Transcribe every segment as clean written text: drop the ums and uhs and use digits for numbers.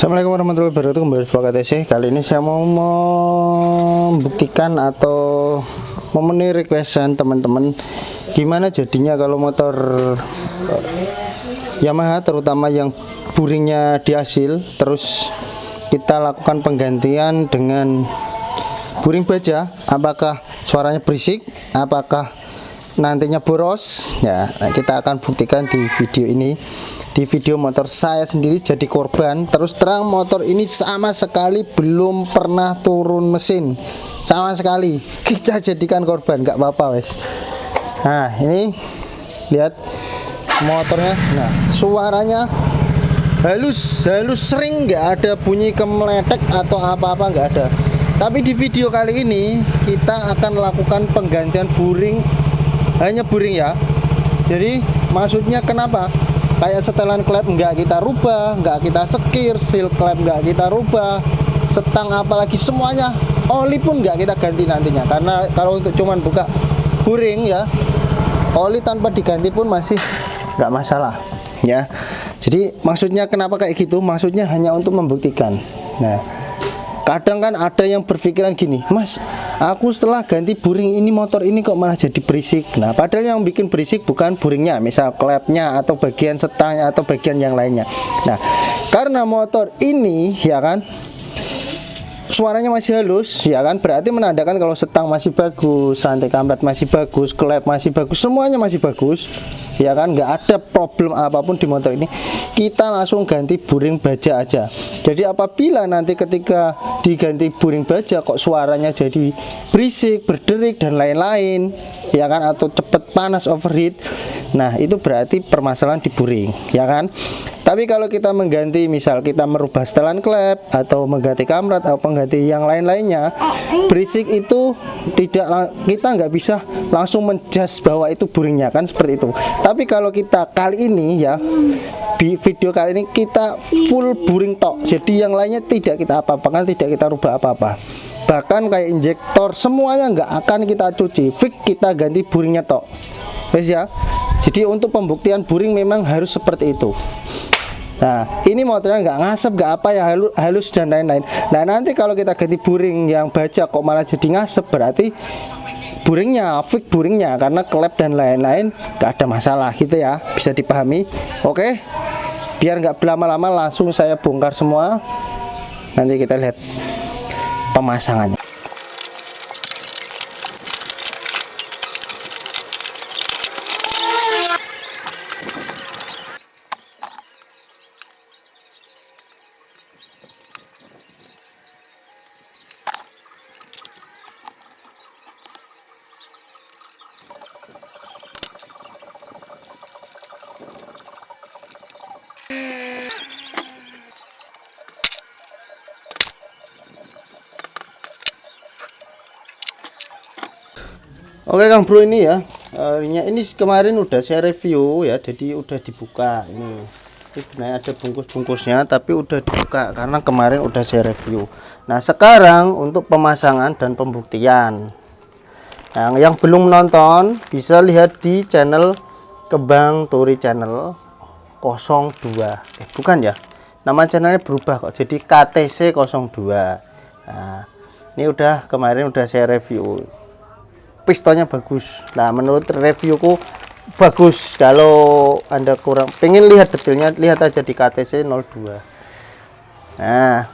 Assalamualaikum warahmatullahi wabarakatuh. Kembali di KTC. Kali ini saya mau membuktikan atau memenuhi requestan teman-teman gimana jadinya kalau motor Yamaha, terutama yang buringnya diasil, terus kita lakukan penggantian dengan buring baja. Apakah suaranya berisik, apakah nantinya boros ya? Nah, kita akan buktikan di video ini. Di video motor saya sendiri jadi korban. Terus terang, motor ini sama sekali belum pernah turun mesin, sama sekali. Kita jadikan korban, nggak apa-apa wes. Nah, ini lihat motornya. Nah, suaranya halus sering, nggak ada bunyi kemeletek atau apa-apa, nggak ada. Tapi di video kali ini kita akan lakukan penggantian buring, hanya buring ya. Jadi maksudnya kenapa? Kayak setelan klep nggak kita rubah, nggak kita sekir, seal klep nggak kita rubah, setang apalagi semuanya, oli pun nggak kita ganti nantinya. Karena kalau untuk cuman buka buring ya, oli tanpa diganti pun masih nggak masalah ya. Jadi maksudnya kenapa kayak gitu? Maksudnya hanya untuk membuktikan. Nah, kadang kan ada yang berpikiran gini, Mas, aku setelah ganti buring ini motor ini kok malah jadi berisik. Nah, padahal yang bikin berisik bukan buringnya, misal klepnya atau bagian setangnya atau bagian yang lainnya. Nah, karena motor ini ya kan suaranya masih halus ya kan, berarti menandakan kalau setang masih bagus, rantai kamret masih bagus, klep masih bagus, semuanya masih bagus ya kan, nggak ada problem apapun di motor ini. Kita langsung ganti buring baja aja. Jadi apabila nanti ketika diganti buring baja kok suaranya jadi berisik, berderik dan lain-lain ya kan, atau cepet panas, overheat, nah itu berarti permasalahan di buring ya kan. Tapi kalau kita mengganti, misal kita merubah setelan klep atau mengganti kamret atau mengganti yang lain-lainnya, berisik itu tidak, kita nggak bisa langsung menjudge bahwa itu buringnya kan, seperti itu. Tapi kalau kita kali ini ya, di video kali ini kita full buring tok, jadi yang lainnya tidak kita apa-apakan, tidak kita rubah apa-apa. Bahkan kayak injektor semuanya nggak akan kita cuci, fix kita ganti buringnya tok, guys ya. Jadi untuk pembuktian buring memang harus seperti itu. Nah, ini motornya nggak ngasep, nggak apa ya, halus dan lain-lain. Nah, nanti kalau kita ganti buring yang baja kok malah jadi ngasep, berarti buringnya, fix buringnya, karena klep dan lain-lain nggak ada masalah gitu ya, bisa dipahami. Oke, biar nggak berlama-lama langsung saya bongkar semua. Nanti kita lihat pemasangannya. Oke Kang Bro, ini ya, ini kemarin udah saya review ya, jadi udah dibuka ini sebenarnya ada bungkus-bungkusnya tapi udah dibuka karena kemarin udah saya review. Nah, sekarang untuk pemasangan dan pembuktian. Nah, yang belum nonton bisa lihat di channel Kembang Turi Channel 02. Bukan ya, nama channelnya berubah kok, jadi KTC 02. Nah, ini udah kemarin udah saya review. Pistonnya bagus. Nah, menurut reviewku bagus. Kalau Anda kurang pengen lihat detailnya, lihat aja di KTC 02. Nah,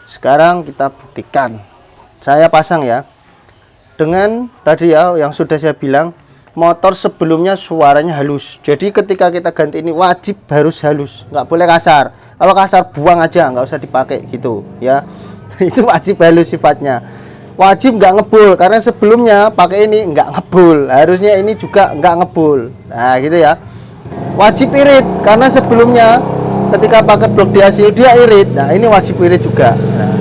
sekarang kita buktikan. Saya pasang ya, dengan tadi ya yang sudah saya bilang, motor sebelumnya suaranya halus. Jadi ketika kita ganti ini wajib harus halus, nggak boleh kasar. Kalau kasar buang aja, nggak usah dipakai gitu ya. Itu wajib halus sifatnya. Wajib nggak ngebul, karena sebelumnya pakai ini nggak ngebul, harusnya ini juga nggak ngebul. Nah gitu ya. Wajib irit, karena sebelumnya ketika pakai blok diasil dia irit. Nah ini wajib irit juga. Nah,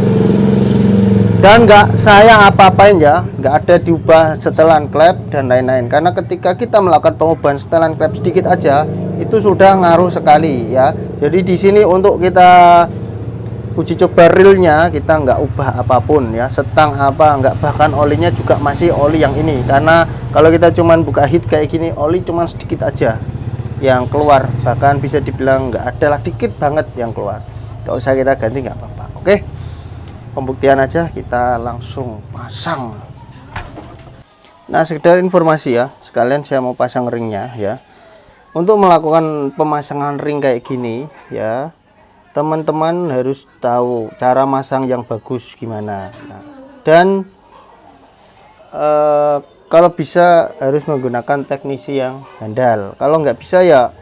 dan nggak saya apa-apain ya, nggak ada diubah setelan klep dan lain-lain, karena ketika kita melakukan pengubahan setelan klep sedikit aja itu sudah ngaruh sekali ya. Jadi di sini untuk kita uji coba realnya kita nggak ubah apapun ya, setang apa nggak, bahkan olinya juga masih oli yang ini, karena kalau kita cuman buka hit kayak gini oli cuman sedikit aja yang keluar, bahkan bisa dibilang nggak ada lah, dikit banget yang keluar. nggak usah kita ganti, nggak apa-apa. Oke, pembuktian aja, kita langsung pasang. Nah, sekedar informasi ya, sekalian saya mau pasang ringnya ya. Untuk melakukan pemasangan ring kayak gini ya, teman-teman harus tahu cara masang yang bagus gimana. Nah, dan kalau bisa harus menggunakan teknisi yang handal. Kalau nggak bisa ya,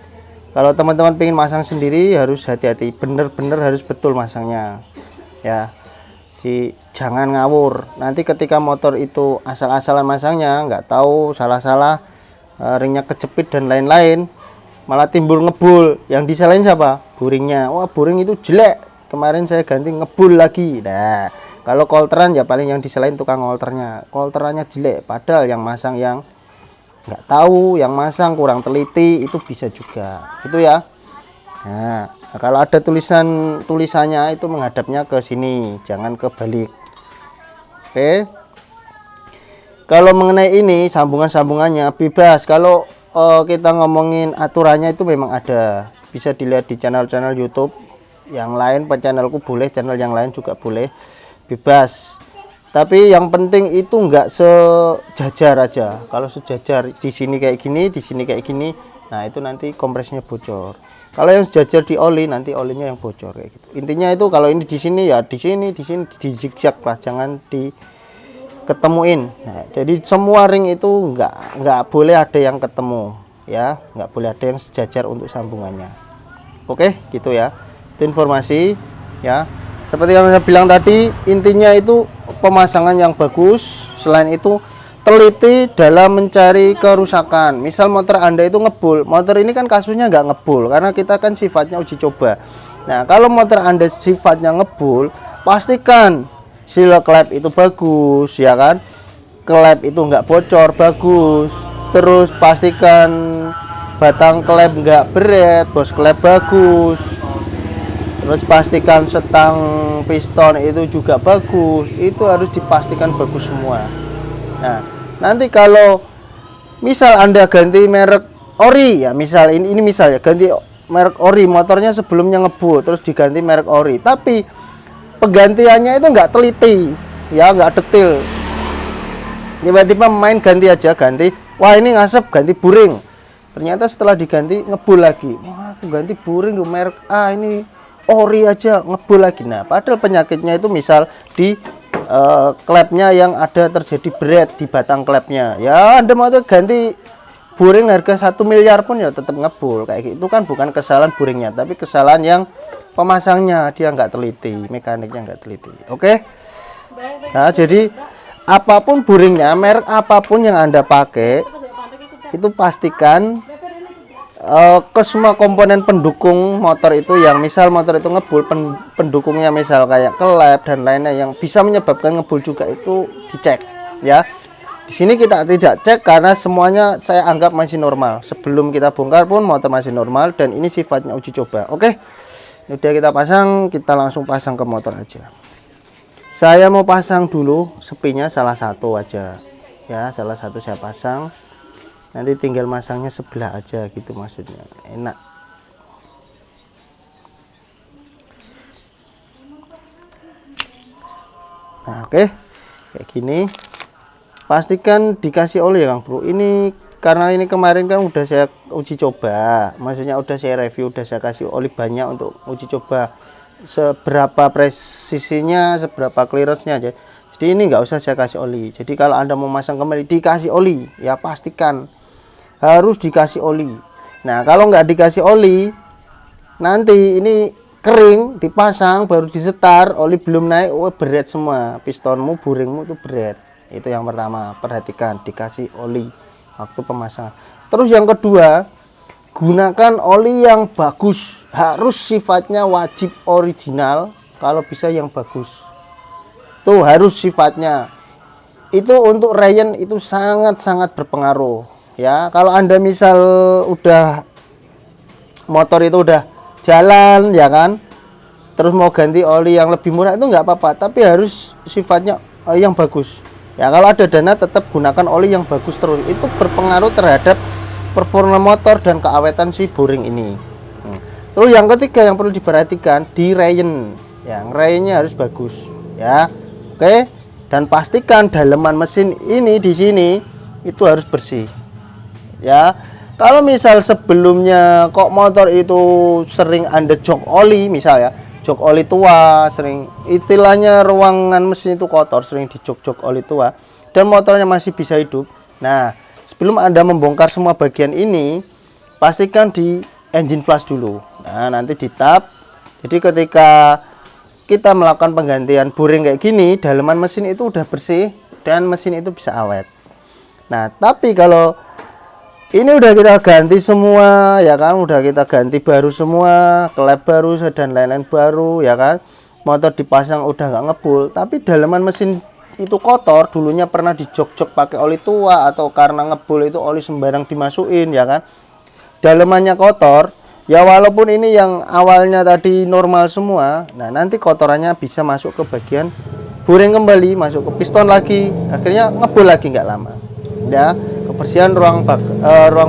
kalau teman-teman pengen masang sendiri harus hati-hati, bener-bener harus betul masangnya ya. Jangan ngawur, nanti ketika motor itu asal-asalan masangnya, nggak tahu, salah-salah, ringnya kejepit dan lain-lain, malah timbul ngebul. Yang disalahin siapa? Buringnya. Wah, buring itu jelek, kemarin saya ganti ngebul lagi. Nah, kalau kolteran ya paling yang disalahin tukang kolternya, kolterannya jelek, padahal yang masang yang nggak tahu, yang masang kurang teliti, itu bisa juga itu ya. Nah, kalau ada tulisannya itu menghadapnya ke sini, jangan kebalik. Oke, kalau mengenai ini sambungannya bebas. Kalau kita ngomongin aturannya itu memang ada, bisa dilihat di channel-channel YouTube yang lain, channelku boleh, channel yang lain juga boleh, bebas. Tapi yang penting itu enggak sejajar aja. Kalau sejajar di sini kayak gini, di sini kayak gini, nah itu nanti kompresnya bocor. Kalau yang sejajar di oli, nanti olinya yang bocor kayak gitu. Intinya itu kalau ini di sini ya di sini di zigzag lah, jangan diketemuin. Nah, jadi semua ring itu enggak boleh ada yang ketemu ya, enggak boleh ada yang sejajar untuk sambungannya. Oke, gitu ya. Itu informasi ya. Seperti yang saya bilang tadi, intinya itu pemasangan yang bagus. Selain itu teliti dalam mencari kerusakan. Misal motor Anda itu ngebul, motor ini kan kasusnya nggak ngebul karena kita kan sifatnya uji coba. Nah, kalau motor Anda sifatnya ngebul, pastikan seal klep itu bagus ya kan, klep itu nggak bocor, bagus. Terus pastikan batang klep nggak berat, bos klep bagus. Terus pastikan setang piston itu juga bagus, itu harus dipastikan bagus semua. Nah, nanti kalau misal Anda ganti merek ori ya, misal ini misal ya, ganti merek ori, motornya sebelumnya ngebul terus diganti merek ori, tapi penggantiannya itu enggak teliti ya, enggak detail, tiba-tiba main ganti aja, ganti, wah ini ngasep, ganti buring, ternyata setelah diganti ngebul lagi, wah aku ganti buring di merek A, ini ori aja ngebul lagi. Nah, padahal penyakitnya itu misal di klepnya yang ada terjadi berat di batang klepnya ya. Anda mau ganti buring harga 1 miliar pun ya tetap ngebul kayak gitu. Itu kan bukan kesalahan buringnya, tapi kesalahan yang pemasangnya, dia nggak teliti, mekaniknya nggak teliti. Oke. Nah, jadi apapun buringnya, merek apapun yang Anda pakai, itu pastikan ke semua komponen pendukung motor itu, yang misal motor itu ngebul, pendukungnya misal kayak klep dan lainnya yang bisa menyebabkan ngebul juga, itu dicek ya. Di sini kita tidak cek karena semuanya saya anggap masih normal. Sebelum kita bongkar pun motor masih normal dan ini sifatnya uji coba. Oke, udah kita pasang, kita langsung pasang ke motor aja. Saya mau pasang dulu sepinya salah satu aja ya, salah satu saya pasang. Nanti tinggal masangnya sebelah aja gitu, maksudnya enak. Nah, oke, kayak gini. Pastikan dikasih oli ya Kang Bro. Ini karena ini kemarin kan udah saya uji coba, maksudnya udah saya review, udah saya kasih oli banyak untuk uji coba seberapa presisinya, seberapa clearance-nya aja. Jadi ini nggak usah saya kasih oli. Jadi kalau Anda mau masang kembali dikasih oli ya, pastikan harus dikasih oli. Nah, kalau nggak dikasih oli, nanti ini kering, dipasang baru disetar, oli belum naik, oh berat semua, pistonmu, buringmu itu berat. Itu yang pertama, perhatikan dikasih oli waktu pemasangan. Terus yang kedua, gunakan oli yang bagus, harus sifatnya wajib original, kalau bisa yang bagus. Tuh harus sifatnya. Itu untuk Ryan itu sangat-sangat berpengaruh. Ya, kalau Anda misal udah motor itu udah jalan ya kan, terus mau ganti oli yang lebih murah itu nggak apa-apa, tapi harus sifatnya yang bagus. Ya, kalau ada dana tetap gunakan oli yang bagus terus. Itu berpengaruh terhadap performa motor dan keawetan si boring ini. Terus yang ketiga yang perlu diperhatikan, di rayon. Yang rayonnya harus bagus ya. Oke. Dan pastikan daleman mesin ini di sini itu harus bersih. Ya. Kalau misal sebelumnya kok motor itu sering Anda jok oli misal ya, jok oli tua, sering istilahnya ruangan mesin itu kotor, sering dijok-jok oli tua dan motornya masih bisa hidup. Nah, sebelum Anda membongkar semua bagian ini, pastikan di engine flush dulu. Nah, nanti di tap. Jadi ketika kita melakukan penggantian boring kayak gini, daleman mesin itu udah bersih dan mesin itu bisa awet. Nah, tapi kalau ini udah kita ganti semua ya kan, udah kita ganti baru semua, klep baru dan lain-lain baru ya kan, motor dipasang udah nggak ngebul, tapi daleman mesin itu kotor, dulunya pernah dijok-jok pakai oli tua atau karena ngebul itu oli sembarang dimasukin ya kan, dalemannya kotor ya, walaupun ini yang awalnya tadi normal semua, nah nanti kotorannya bisa masuk ke bagian boring kembali, masuk ke piston lagi, akhirnya ngebul lagi nggak lama ya. Kebersihan ruang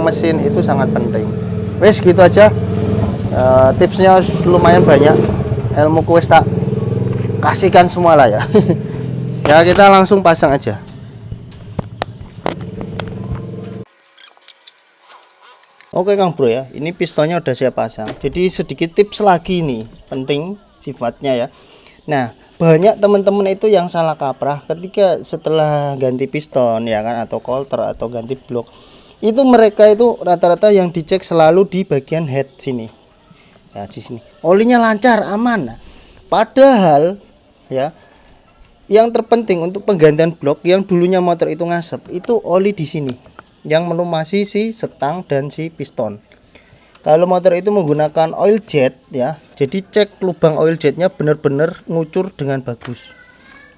mesin itu sangat penting. Wes gitu aja, tipsnya lumayan banyak, ilmu kuis tak kasihkan semua lah ya. Ya kita langsung pasang aja. Oke Kang Bro ya, ini pistonnya udah saya pasang. Jadi sedikit tips lagi nih, penting sifatnya ya. Nah, banyak teman-teman itu yang salah kaprah ketika setelah ganti piston ya kan, atau coulter atau ganti blok. Itu mereka itu rata-rata yang dicek selalu di bagian head sini. Ya, di sini. Olinya lancar, aman. Nah, padahal ya, yang terpenting untuk penggantian blok yang dulunya motor itu ngasep, itu oli di sini yang melumasi si setang dan si piston. Kalau motor itu menggunakan oil jet ya, jadi cek lubang oil jetnya benar-benar ngucur dengan bagus.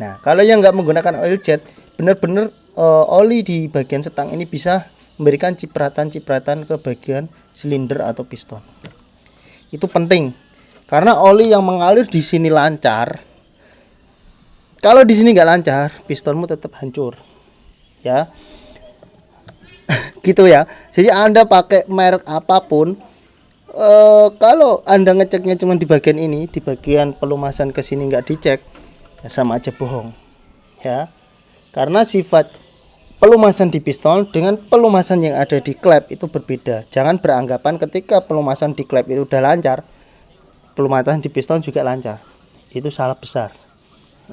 Nah, kalau yang nggak menggunakan oil jet, benar-benar oli di bagian setang ini bisa memberikan cipratan-cipratan ke bagian silinder atau piston. Itu penting, karena oli yang mengalir di sini lancar. Kalau di sini nggak lancar, pistonmu tetap hancur, ya. Gitu ya. Jadi Anda pakai merek apapun, kalau Anda ngeceknya cuma di bagian ini, di bagian pelumasan ke sini nggak dicek, ya sama aja bohong ya, karena sifat pelumasan di piston dengan pelumasan yang ada di klep itu berbeda. Jangan beranggapan ketika pelumasan di klep itu udah lancar, pelumasan di piston juga lancar. Itu salah besar.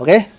Oke.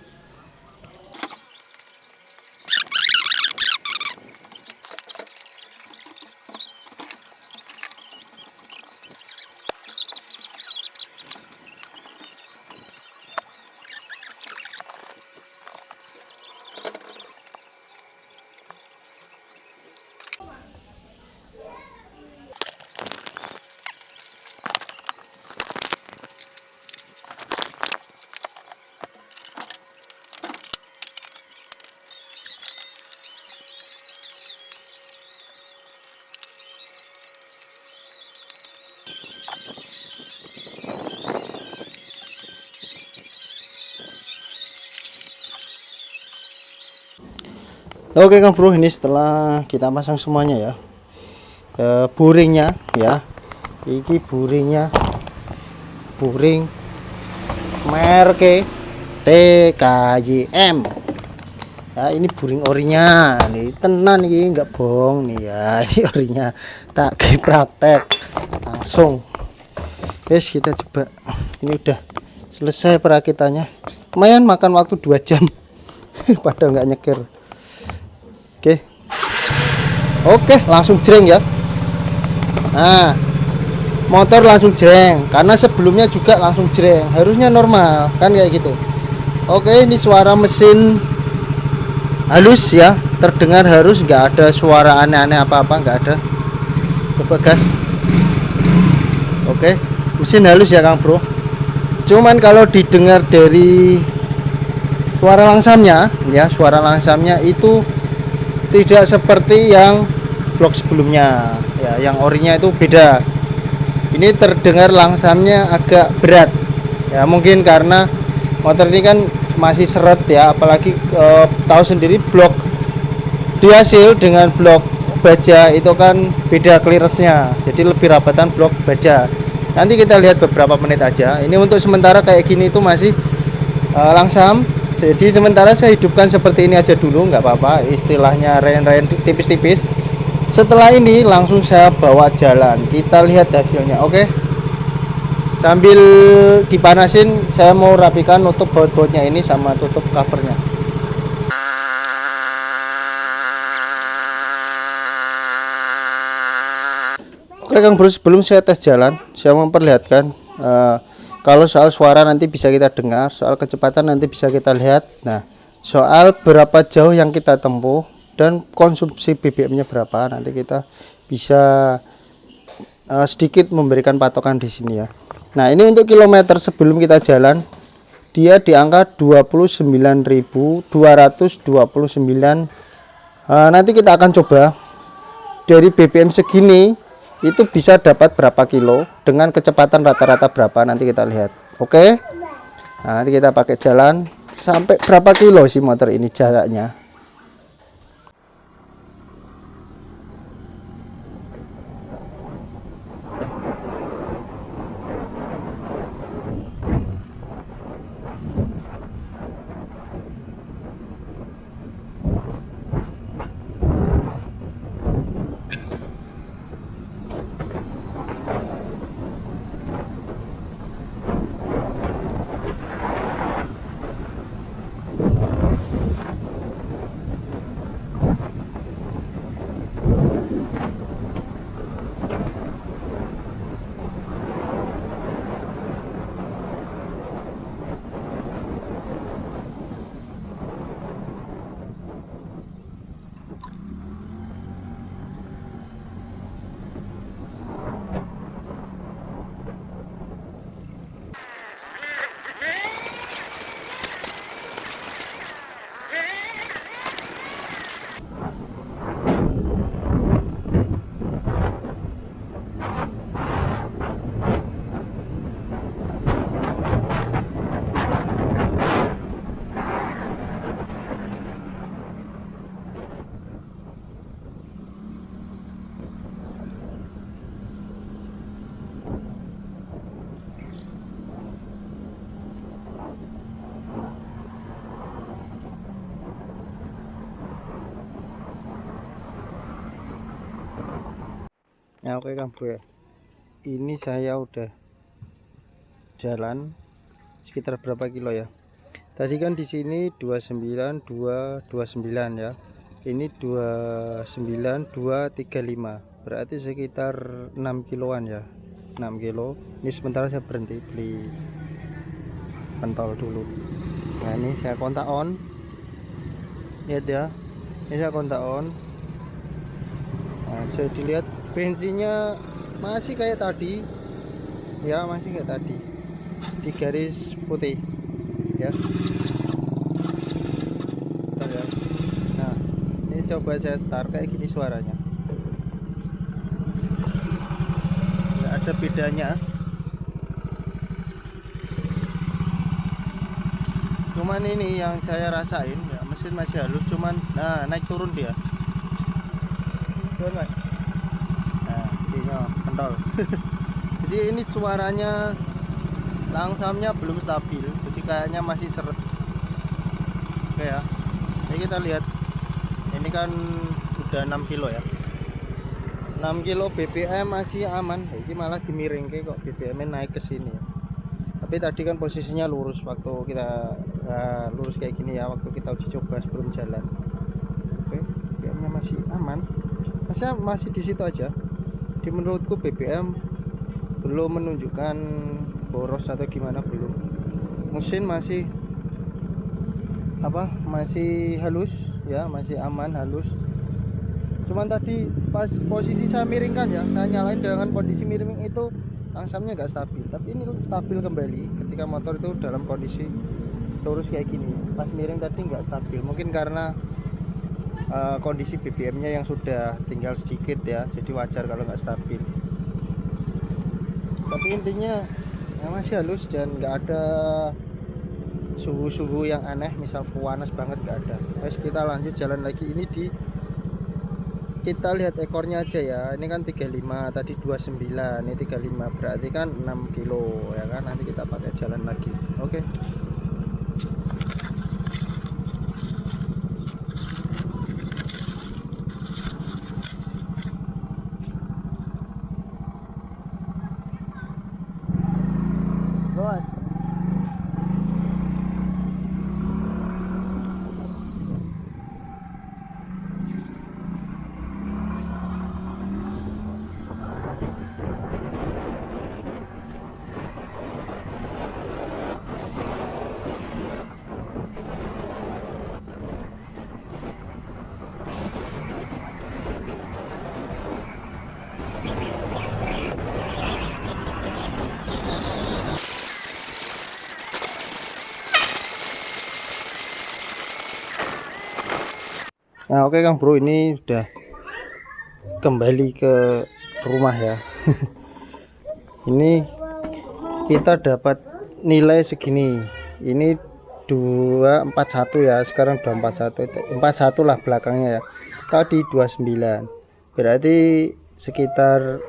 Oke Kang Bro, ini setelah kita pasang semuanya ya, boringnya ya, ini boringnya, boring merek TKYM ya, ini boring orinya nih, tenan ini nggak bohong nih ya. Ini orinya tak praktek langsung. Guys, kita coba, ini udah selesai perakitannya, lumayan makan waktu 2 jam padahal nggak nyeker. Oke, langsung jreng ya. Nah, motor langsung jreng karena sebelumnya juga langsung jreng, harusnya normal kan kayak gitu. Oke, ini suara mesin halus ya, terdengar harus, nggak ada suara aneh-aneh apa-apa, nggak ada. Coba gas. Oke, mesin halus ya Kang Bro. Cuman kalau didengar dari suara langsamnya ya, suara langsamnya itu tidak seperti yang blok sebelumnya ya, yang orinya itu beda. Ini terdengar langsamnya agak berat ya, mungkin karena motor ini kan masih seret ya, apalagi tahu sendiri blok dihasil dengan blok baja itu kan beda clearance-nya, jadi lebih rapatan blok baja. Nanti kita lihat beberapa menit aja. Ini untuk sementara kayak gini itu masih langsam. Jadi sementara saya hidupkan seperti ini aja dulu, nggak apa-apa, istilahnya rain-rain tipis-tipis. Setelah ini langsung saya bawa jalan, kita lihat hasilnya. Oke, sambil dipanasin saya mau rapikan nutup baut-bautnya ini sama tutup covernya. Oke Kang Bro, sebelum saya tes jalan, saya memperlihatkan kalau soal suara nanti bisa kita dengar, soal kecepatan nanti bisa kita lihat. Nah, soal berapa jauh yang kita tempuh dan konsumsi BBM-nya berapa, nanti kita bisa sedikit memberikan patokan di sini ya. Nah, ini untuk kilometer sebelum kita jalan, dia di angka 29.229. Nanti kita akan coba dari BBM segini itu bisa dapat berapa kilo dengan kecepatan rata-rata berapa, nanti kita lihat. Oke, nah nanti kita pakai jalan sampai berapa kilo sih motor ini jaraknya. Nah, oke Kang Bro ya. Ini saya udah jalan sekitar berapa kilo ya? Tadi kan di sini 29.229 ya. Ini 29.235. Berarti sekitar 6 kiloan ya. 6 kilo. Ini sementara saya berhenti beli pentol dulu. Nah, ini saya kontak on. Lihat ya. Ini saya kontak on. Nah, bisa dilihat bensinnya masih kayak tadi ya, masih kayak tadi di garis putih ya. Bentar ya. Nah, ini coba saya start kayak gini suaranya, nggak ada bedanya, cuman ini yang saya rasain ya, mesin masih halus, cuman nah naik turun dia. Nah, pentol. Jadi ini suaranya langsamnya belum stabil, jadi kayaknya masih seret. Oke ya, ini kita lihat, ini kan udah 6 kilo ya, 6 kilo BBM masih aman. Ini malah dimiring kok BBM naik ke sini ya. Tapi tadi kan posisinya lurus waktu kita lurus kayak gini ya, waktu kita uji coba sebelum jalan. Oke, BBM-nya masih aman, masih di situ aja. Di menurutku BBM belum menunjukkan boros atau gimana, belum. Mesin masih masih halus ya, masih aman, halus. Cuman tadi pas posisi saya miringkan ya, saya nyalain dengan kondisi miring itu langsamnya nggak stabil. Tapi ini stabil kembali ketika motor itu dalam kondisi lurus kayak gini. Pas miring tadi nggak stabil, mungkin karena kondisi BBM-nya yang sudah tinggal sedikit ya, jadi wajar kalau nggak stabil. Tapi intinya ya masih halus dan nggak ada suhu-suhu yang aneh, misal panas banget nggak ada. Terus kita lanjut jalan lagi, ini di kita lihat ekornya aja ya. Ini kan 35, tadi 29, ini 35, berarti kan 6 kilo ya kan. Nanti kita pakai jalan lagi. Oke. Bos. Nah, oke Kang Bro, ini udah kembali ke rumah ya. Ini kita dapat nilai segini. Ini 241 ya, sekarang 241, 41 lah belakangnya ya. Tadi 29, berarti sekitar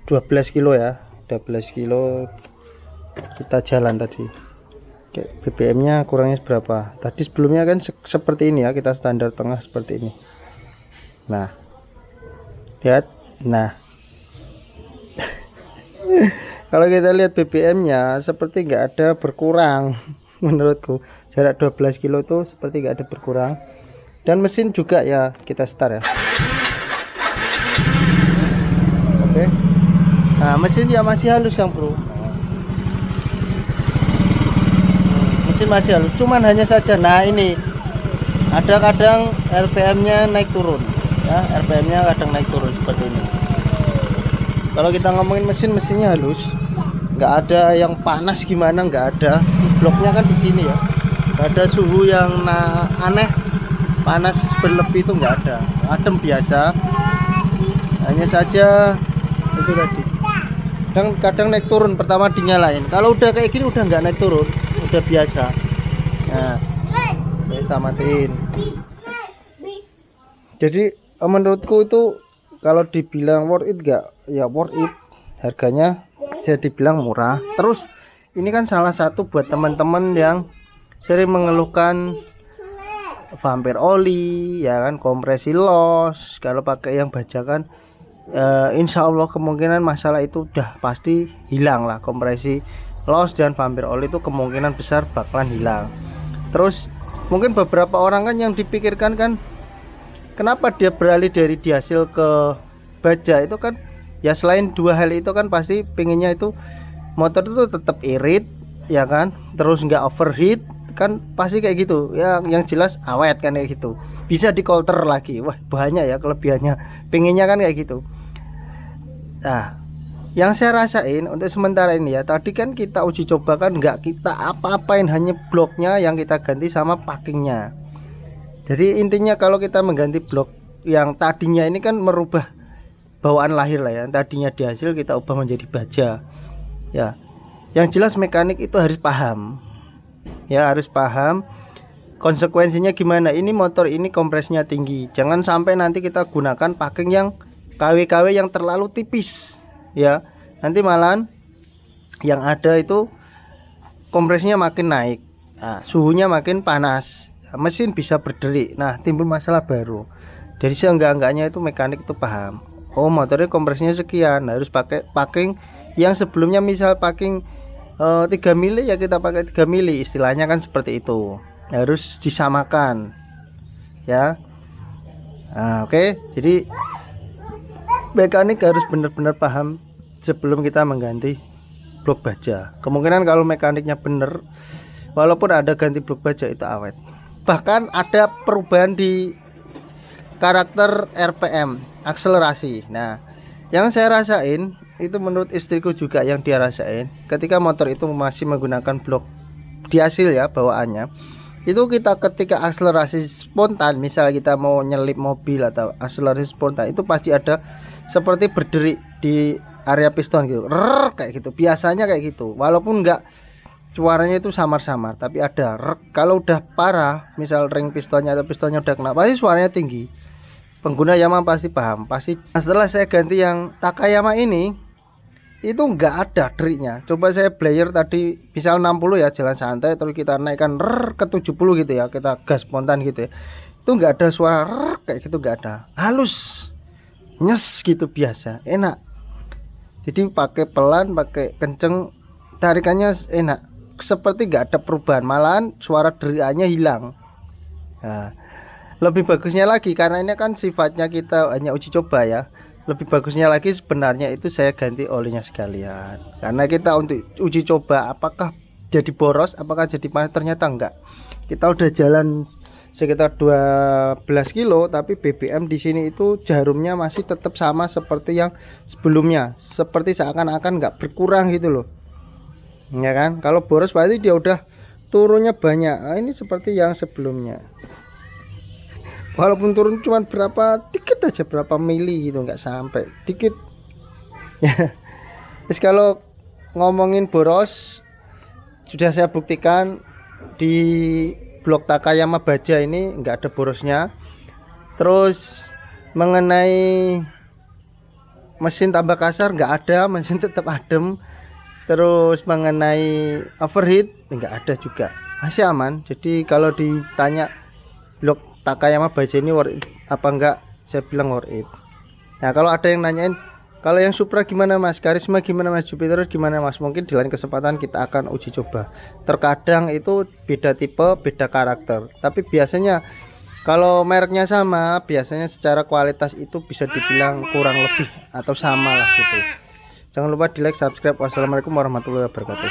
12 kilo ya, 12 kilo kita jalan tadi. BBM-nya kurangnya berapa? Tadi sebelumnya kan seperti ini ya, kita standar tengah seperti ini. Nah, lihat. Nah, kalau kita lihat BBM-nya seperti nggak ada berkurang. Menurutku jarak 12 kilo itu seperti nggak ada berkurang. Dan mesin juga ya, kita start ya. Oke. Nah, mesin ya masih halus Kang Bro. Mesin masih halus, cuman hanya saja, nah ini ada kadang RPM-nya naik turun ya, RPM-nya kadang naik turun seperti ini. Kalau kita ngomongin mesinnya halus, nggak ada yang panas gimana, nggak ada. Bloknya kan di sini ya, nggak ada suhu yang aneh, panas berlebih itu nggak ada, adem biasa. Hanya saja itu tadi, dan kadang naik turun pertama dinyalain. Kalau udah kayak gini udah nggak naik turun, udah biasa. Nah, bisa matiin. Jadi menurutku itu kalau dibilang worth it gak, ya worth it. Harganya bisa dibilang murah. Terus ini kan salah satu buat teman-teman yang sering mengeluhkan vampir oli ya kan, kompresi los. Kalau pakai yang bajakan, insya Allah kemungkinan masalah itu udah pasti hilang lah. Kompresi los dan vampir oli itu kemungkinan besar bakalan hilang. Terus mungkin beberapa orang kan yang dipikirkan kan, kenapa dia beralih dari dihasil ke baja itu kan ya, selain dua hal itu kan pasti pengennya itu motor itu tetap irit ya kan, terus nggak overheat kan, pasti kayak gitu ya. Yang jelas awet kan kayak gitu, bisa dikolter lagi. Wah, banyak ya kelebihannya, pengennya kan kayak gitu. Nah, yang saya rasain untuk sementara ini ya, tadi kan kita uji coba kan nggak kita apa-apain, hanya bloknya yang kita ganti sama packingnya. Jadi intinya kalau kita mengganti blok yang tadinya ini kan merubah bawaan lahir lah ya, tadinya dihasil kita ubah menjadi baja ya. Yang jelas mekanik itu harus paham ya, harus paham konsekuensinya gimana. Ini motor ini kompresnya tinggi, jangan sampai nanti kita gunakan packing yang KW-KW yang terlalu tipis ya, nanti malahan yang ada itu kompresnya makin naik, nah, suhunya makin panas, mesin bisa berderi, nah timbul masalah baru. Jadi seenggak-enggaknya itu mekanik itu paham, oh motornya kompresnya sekian, harus pakai packing yang sebelumnya, misal packing 3 mili ya kita pakai 3 mili, istilahnya kan seperti itu, harus disamakan ya. Nah, oke. Jadi mekanik harus benar-benar paham sebelum kita mengganti blok baja. Kemungkinan kalau mekaniknya bener, walaupun ada ganti blok baja itu awet. Bahkan ada perubahan di karakter RPM, akselerasi. Nah, yang saya rasain itu menurut istriku juga yang dia rasain, ketika motor itu masih menggunakan blok dihasil ya bawaannya, itu kita ketika akselerasi spontan, misal kita mau nyelip mobil atau akselerasi spontan, itu pasti ada seperti berderi di area piston gitu, kayak gitu. Biasanya kayak gitu, walaupun enggak suaranya itu samar-samar, tapi ada. Kalau udah parah, misal ring pistonnya atau pistonnya udah kena, pasti suaranya tinggi. pengguna Yamaha pasti paham. Pasti setelah saya ganti yang Takayama ini, itu nggak ada deriknya. Coba saya player tadi misal 60 ya, jalan santai, terus kita naikkan ke 70 gitu ya, kita gas spontan gitu ya, itu nggak ada suara kayak gitu, nggak ada, halus nyes gitu, biasa enak. Jadi pakai pelan, pakai kenceng, tarikannya enak, seperti nggak ada perubahan, malahan suara derikannya hilang. Nah, lebih bagusnya lagi, karena ini kan sifatnya kita hanya uji coba ya, lebih bagusnya lagi sebenarnya itu saya ganti olinya sekalian, karena kita untuk uji coba apakah jadi boros, apakah jadi panas, ternyata enggak. Kita udah jalan sekitar 12 kilo, tapi BBM di sini itu jarumnya masih tetap sama seperti yang sebelumnya, seperti seakan-akan nggak berkurang gitu loh, ya kan. Kalau boros berarti dia udah turunnya banyak. Nah, ini seperti yang sebelumnya, walaupun turun cuma berapa dikit aja, berapa mili gitu, nggak sampai dikit ya. Terus kalau ngomongin boros, sudah saya buktikan di blok Takayama Baja ini nggak ada borosnya. Terus mengenai mesin tambah kasar nggak ada, mesin tetap adem. Terus mengenai overheat nggak ada juga, masih aman. Jadi kalau ditanya blok Takayama Baja ini worth it apa enggak, saya bilang worth it. Nah, kalau ada yang nanyain kalau yang Supra gimana Mas, Karisma gimana Mas, Jupiter gimana Mas, mungkin di lain kesempatan kita akan uji coba. Terkadang itu beda tipe, beda karakter, tapi biasanya kalau mereknya sama, biasanya secara kualitas itu bisa dibilang kurang lebih atau sama lah gitu. Jangan lupa di like, subscribe. Wassalamualaikum warahmatullahi wabarakatuh.